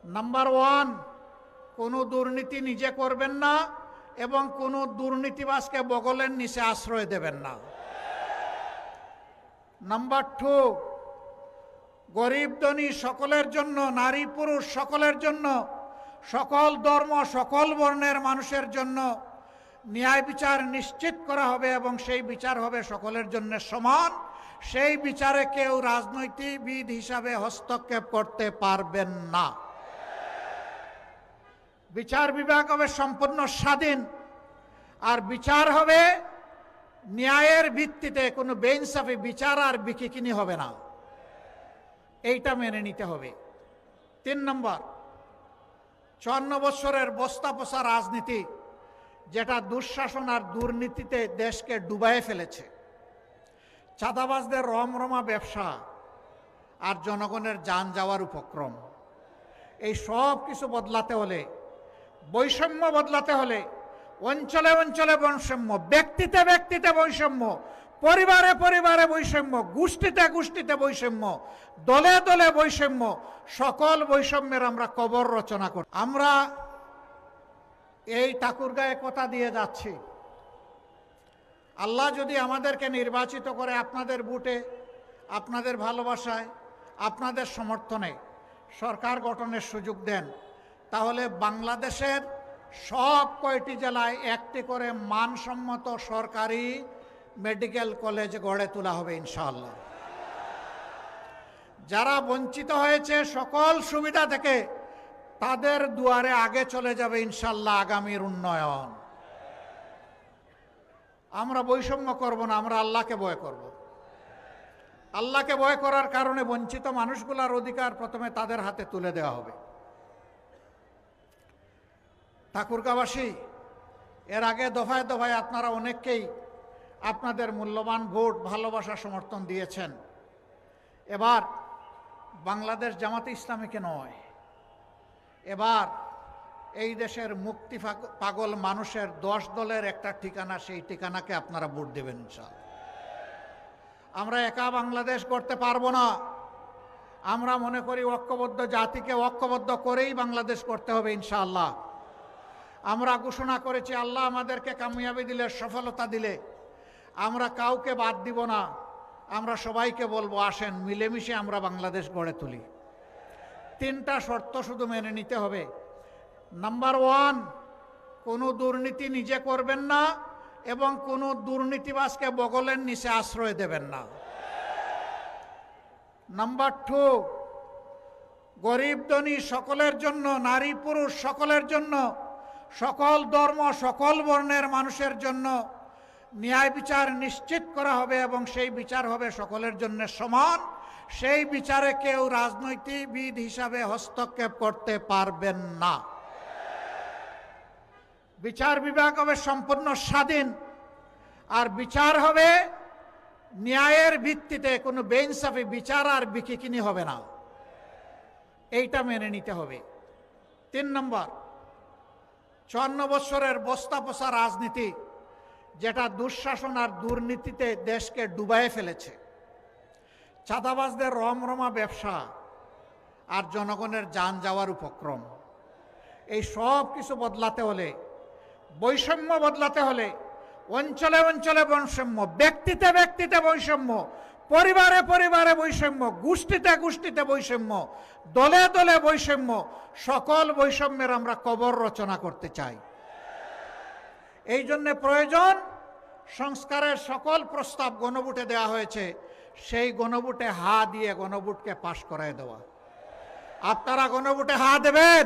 Number one, কোনো দুর্নীতি নিজে করবেন না এবং কোনো দুর্নীতিবাজকে বগলের নিচে আশ্রয় দেবেন না। নাম্বার টু, গরিব ধনী সকলের জন্য, নারী পুরুষ সকলের জন্য, সকল ধর্ম সকল বর্ণের মানুষের জন্য ন্যায় বিচার নিশ্চিত করা হবে এবং সেই বিচার হবে সকলের জন্য সমান। সেই বিচারে কেউ রাজনৈতিকবিদ হিসাবে হস্তক্ষেপ করতে পারবেন না। বিচার বিভাগ হবে সম্পূর্ণ স্বাধীন, আর বিচার হবে ন্যায়ের ভিত্তিতে, কোনো বেইনসাফি বিচার আর বিকিকিনি হবে না। এইটা মেনে নিতে হবে। 3 নম্বর, 54 বছরের বস্তা পচা রাজনীতি, যেটা দুঃশাসন আর দুর্নীতিতে দেশকে ডুবাইয়ে ফেলেছে, চাঁদাবাজদের রমরমা ব্যবসা আর জনগণের যান যাওয়ার উপক্রম, এই সব কিছু বদলাতে হলে, বৈষম্য বদলাতে হলে, অঞ্চলে অঞ্চলে বৈষম্য, ব্যক্তিতে ব্যক্তিতে বৈষম্য, পরিবারে পরিবারে বৈষম্য, গোষ্ঠীতে গোষ্ঠীতে বৈষম্য, দলে দলে বৈষম্য, সকল বৈষম্যের আমরা কবর রচনা করি। আমরা এই ঠাকুরগাঁয়ে কথা দিয়ে যাচ্ছি, আল্লাহ যদি আমাদেরকে নির্বাচিত করে আপনাদের ভোটে, আপনাদের ভালোবাসায়, আপনাদের সমর্থনে সরকার গঠনের সুযোগ দেন, তাহলে বাংলাদেশের সব কয়টি জেলায় একটি করে মানসম্মত সরকারি মেডিকেল কলেজ গড়ে তোলা হবে ইনশাআল্লাহ। যারা বঞ্চিত হয়েছে সকল সুবিধা থেকে, তাদের দুয়ারে আগে চলে যাবে ইনশাআল্লাহ আগামীর উন্নয়ন। আমরা বৈষম্য করব না, আমরা আল্লাহকে ভয় করব। আল্লাহকে ভয় করার কারণে বঞ্চিত মানুষগুলোর অধিকার প্রথমে তাদের হাতে তুলে দেওয়া হবে। ঠাকুরগাঁওবাসী, এর আগে দফায় দফায় আপনারা অনেককেই আপনাদের মূল্যবান ভোট, ভালোবাসা, সমর্থন দিয়েছেন। এবার বাংলাদেশ জামাতে ইসলামীকে নয়, এবার এই দেশের মুক্তি পাগল মানুষের 10 দলের একটা ঠিকানা, সেই ঠিকানাকে আপনারা ভোট দেবেন ইনশাআল্লাহ। আমরা একা বাংলাদেশ করতে পারবো না। আমরা মনে করি ঐক্যবদ্ধ জাতিকে ঐক্যবদ্ধ করেই বাংলাদেশ করতে হবে ইনশাআল্লাহ। আমরা ঘোষণা করেছি, আল্লাহ আমাদেরকে কামিয়াবি দিলে, সফলতা দিলে আমরা কাউকে বাদ দিব না। আমরা সবাইকে বলবো, আসেন মিলেমিশে আমরা বাংলাদেশ গড়ে তুলি। 3টা শর্ত শুধু মেনে নিতে হবে। নাম্বার ওয়ান, কোনো দুর্নীতি নিজে করবেন না এবং কোনো দুর্নীতিবাজকে বগলের নিচে আশ্রয় দেবেন না। নাম্বার টু, গরিব ধনী সকলের জন্য, নারী পুরুষ সকলের জন্য, সকল ধর্ম সকল বর্ণের মানুষের জন্য ন্যায় বিচার নিশ্চিত করা হবে এবং সেই বিচার হবে সকলের জন্য সমান। সেই বিচারে কেউ রাজনৈতিকবিদ হিসাবে হস্তক্ষেপ করতে পারবেন না। বিচার বিভাগ হবে সম্পূর্ণ স্বাধীন, আর বিচার হবে ন্যায়ের ভিত্তিতে, কোনো বেইনসাফি বিচার আর বিকিকিনি হবে না। এইটা মেনে নিতে হবে। 3 নম্বর, 54 বছরের বস্তা পচা রাজনীতি, যেটা দুঃশাসন আর দুর্নীতিতে দেশকে ডুবাইয়ে ফেলেছে, চাঁদাবাজদের রমরমা ব্যবসা আর জনগণের যান যাওয়ার উপক্রম, এই সব কিছু বদলাতে হলে, বৈষম্য বদলাতে হলে, অঞ্চলে অঞ্চলে বৈষম্য, ব্যক্তিতে ব্যক্তিতে বৈষম্য, পরিবারে পরিবারে বৈষম্য, গোষ্ঠীতে গোষ্ঠীতে বৈষম্য, দলে দলে বৈষম্য, সকল বৈষম্যের আমরা কবর রচনা করতে চাই। এই জন্য প্রয়োজন, সংস্কারের সকল প্রস্তাব গণভোটে দেওয়া হয়েছে, সেই গণভোটে হা দিয়ে গণভোটকে পাশ করায় দেওয়া। আপনারা গণভোটে হা দেবেন?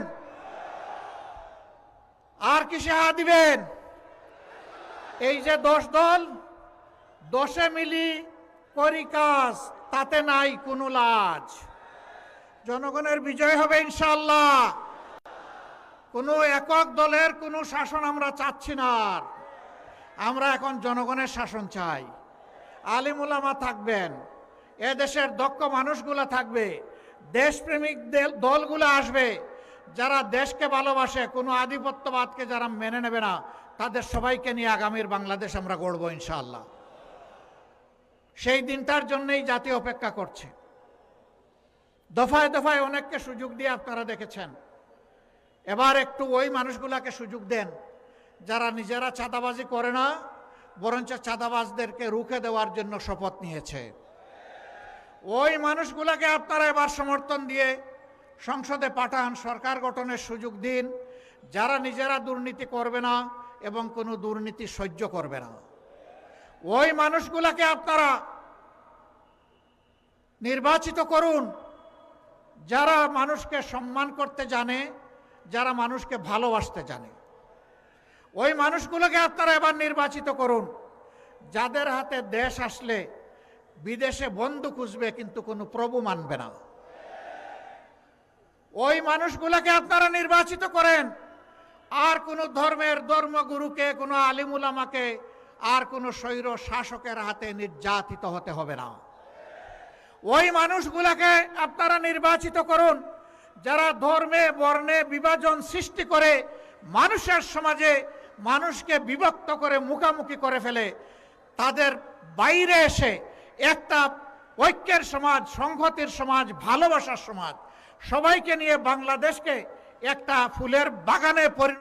আর কিসে হা দিবেন? এই যে 10 দল, 10 মিলি করি কাজ, তাতে নাই কোনো লাজ। জনগণের বিজয় হবে ইনশাআল্লাহ। কোনো একক দলের কোনো শাসন আমরা চাচ্ছি না। আমরা এখন জনগণের শাসন চাই। আলিম উলামা থাকবেন, এ দেশের দক্ষ মানুষগুলা থাকবে, দেশপ্রেমিক দলগুলো আসবে, যারা দেশকে ভালোবাসে, কোনো আধিপত্যবাদকে যারা মেনে নেবে না, তাদের সবাইকে নিয়ে আগামীর বাংলাদেশ আমরা গড়ব ইনশাআল্লাহ। সেই দিনটার জন্যই জাতি অপেক্ষা করছে। দফায় দফায় অনেককে সুযোগ দিয়ে আপনারা দেখেছেন। এবার একটু ওই মানুষগুলাকে সুযোগ দেন যারা নিজেরা চাঁদাবাজি করে না, বরঞ্চ চাঁদাবাজদেরকে রুখে দেওয়ার জন্য শপথ নিয়েছে। ওই মানুষগুলাকে আপনারা এবার সমর্থন দিয়ে সংসদে পাঠান, সরকার গঠনের সুযোগ দিন, যারা নিজেরা দুর্নীতি করবে না এবং কোনো দুর্নীতি সহ্য করবে না। ওই মানুষগুলাকে আপনারা নির্বাচিত করুন, যারা মানুষকে সম্মান করতে জানে, যারা মানুষকে ভালোবাসতে জানে। ওই মানুষগুলোকে আপনারা এবার নির্বাচিত করুন, যাদের হাতে দেশ আসলে বিদেশে বন্ধু খুঁজবে কিন্তু কোনো প্রভু মানবে না। ওই মানুষগুলোকে আপনারা নির্বাচিত করেন, আর কোনো ধর্মের ধর্মগুরুকে, কোনো আলিমুলামাকে, আর কোনো স্বৈর শাসকের হাতে নির্যাতিত হতে হবে না। ওই মানুষগুলোকে আপনারা নির্বাচিত করুন, যারা ধর্মে বর্ণে বিভাজন সৃষ্টি করে মানুষের সমাজে মানুষকে বিভক্ত করে মুখামুখি করে ফেলে, তাদের বাইরে এসে একটা ঐক্যের সমাজ, সংহতির সমাজ, ভালোবাসার সমাজ, সবাইকে নিয়ে বাংলাদেশকে একটা ফুলের বাগানে পরিণত